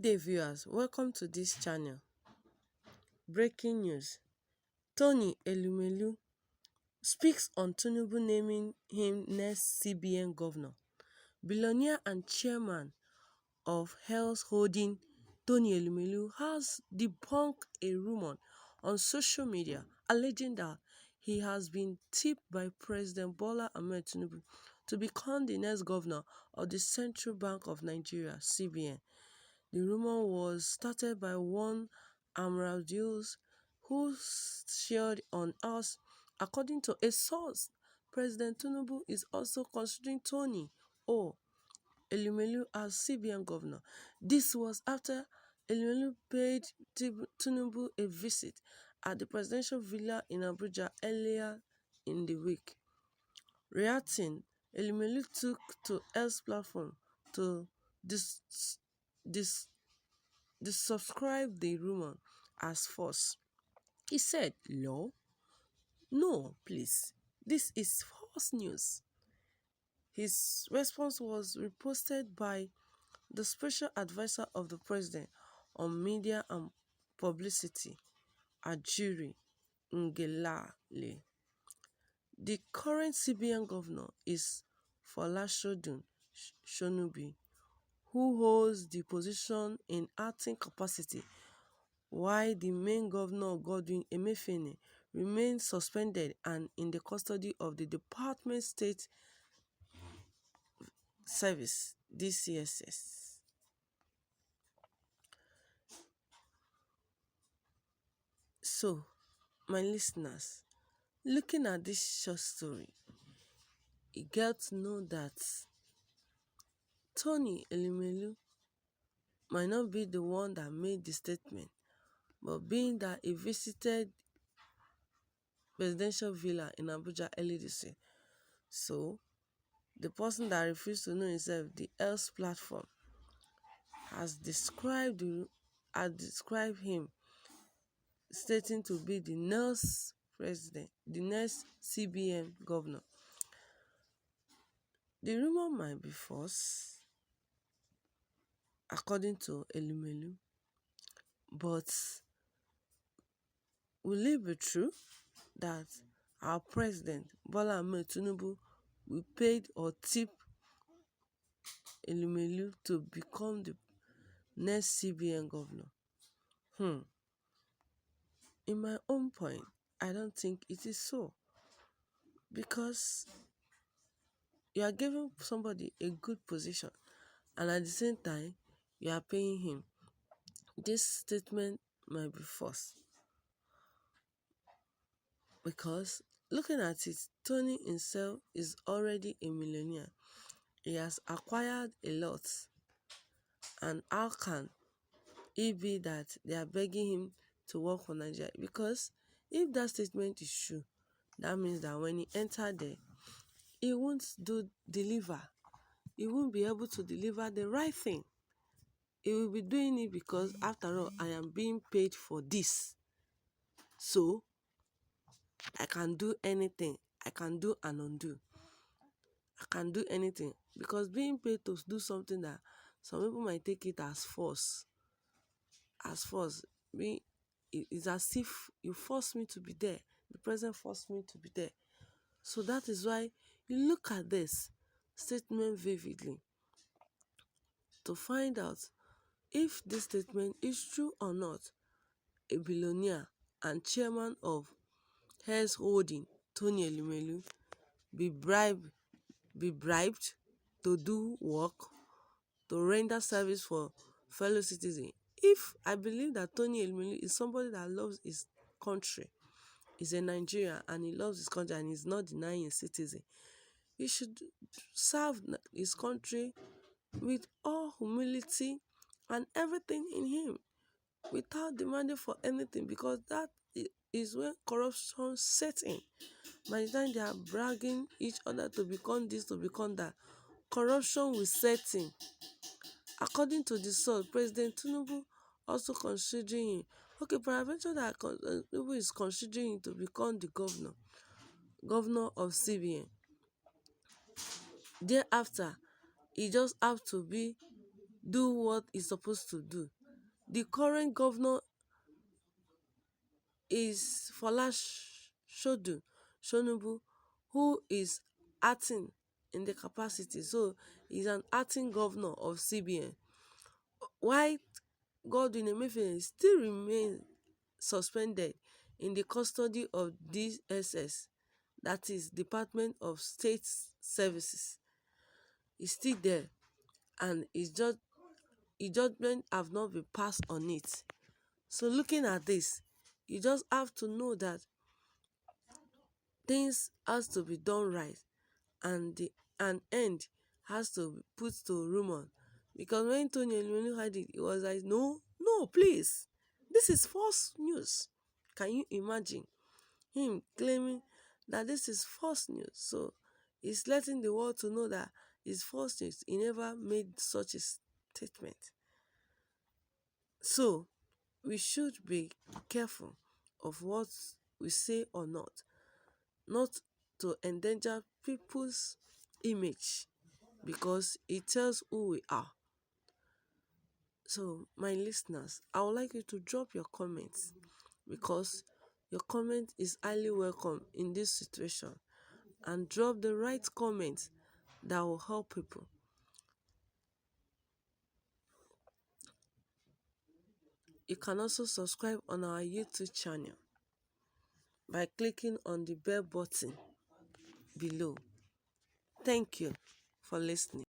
Day viewers, welcome to this channel. Breaking news. Tony Elumelu speaks on Tinubu naming him next CBN governor. Billionaire and chairman of Health Holding Tony Elumelu has debunked a rumor on social media alleging that he has been tipped by President Bola Ahmed Tinubu to become the next governor of the Central Bank of Nigeria, CBN. The rumor was started by one Amradils who shared on us. According to a source, President Tinubu is also considering Tony Elumelu as CBN governor. This was after Elumelu paid Tinubu a visit at the presidential villa in Abuja earlier in the week. Reacting, Elumelu took to X platform to subscribe the rumor as false. He said, No, please, this is false news. His response was reposted by the special advisor of the president on media and publicity, Ajuri Ngelale. The current CBN governor is Folashodun Shonubi, who holds the position in acting capacity, while the main governor, Godwin Emefiele, remains suspended and in the custody of the Department State Service, DCSS. So, my listeners, looking at this short story, you get to know that Tony Elumelu might not be the one that made the statement, but being that he visited presidential villa in Abuja early this year, so the person that refused to know himself, the X platform, has described him, stating to be the next president, the next CBN governor. The rumor might be false, according to Elumelu, but will it be true that our president, Bola Ahmed Tinubu, will pay or tip Elumelu to become the next CBN governor? In my own point, I don't think it is so, because you are giving somebody a good position and at the same time you are paying him. This statement might be false, because looking at it, Tony himself is already a millionaire. He has acquired a lot, and how can it be that they are begging him to work for Nigeria? Because if that statement is true, that means that when he entered there, he won't deliver. He won't be able to deliver the right thing. He will be doing it because, after all, I am being paid for this. So, I can do anything. I can do and undo. I can do anything. Because being paid to do something that some people might take it as force. It's as if you forced me to be there. The president forced me to be there. So that is why you look at this statement vividly to find out if this statement is true or not. A billionaire and chairman of Health Holding, Tony Elumelu, be bribed to do work, to render service for fellow citizens. If I believe that Tony Elumelu is somebody that loves his country, he's a Nigerian and he loves his country and he's not denying his citizen, he should serve his country with all humility and everything in him, without demanding for anything, because that is when corruption sets in. By the time they are bragging each other to become this, to become that, corruption will set in. According to the source, President Tinubu also considering him. Okay, peradventure that Tinubu is considering him to become the governor of CBN. Thereafter, he just have to be do what he's supposed to do. The current governor is Tinubu, who is acting in the capacity. So he's an acting governor of CBN. Why Godwin Emefiele still remains suspended in the custody of DSS, that is Department of State Services. He's still there, and his judgment have not been passed on it. So looking at this, you just have to know that things has to be done right, and an end has to be put to rumor. Because when Tony Elumelu had it, he was like, no, please, this is false news. Can you imagine him claiming that this is false news? So he's letting the world to know that it's false news. He never made such a statement. So we should be careful of what we say or not to endanger people's image, because it tells who we are. So, my listeners, I would like you to drop your comments, because your comment is highly welcome in this situation, and drop the right comments that will help people. You can also subscribe on our YouTube channel by clicking on the bell button below. Thank you for listening.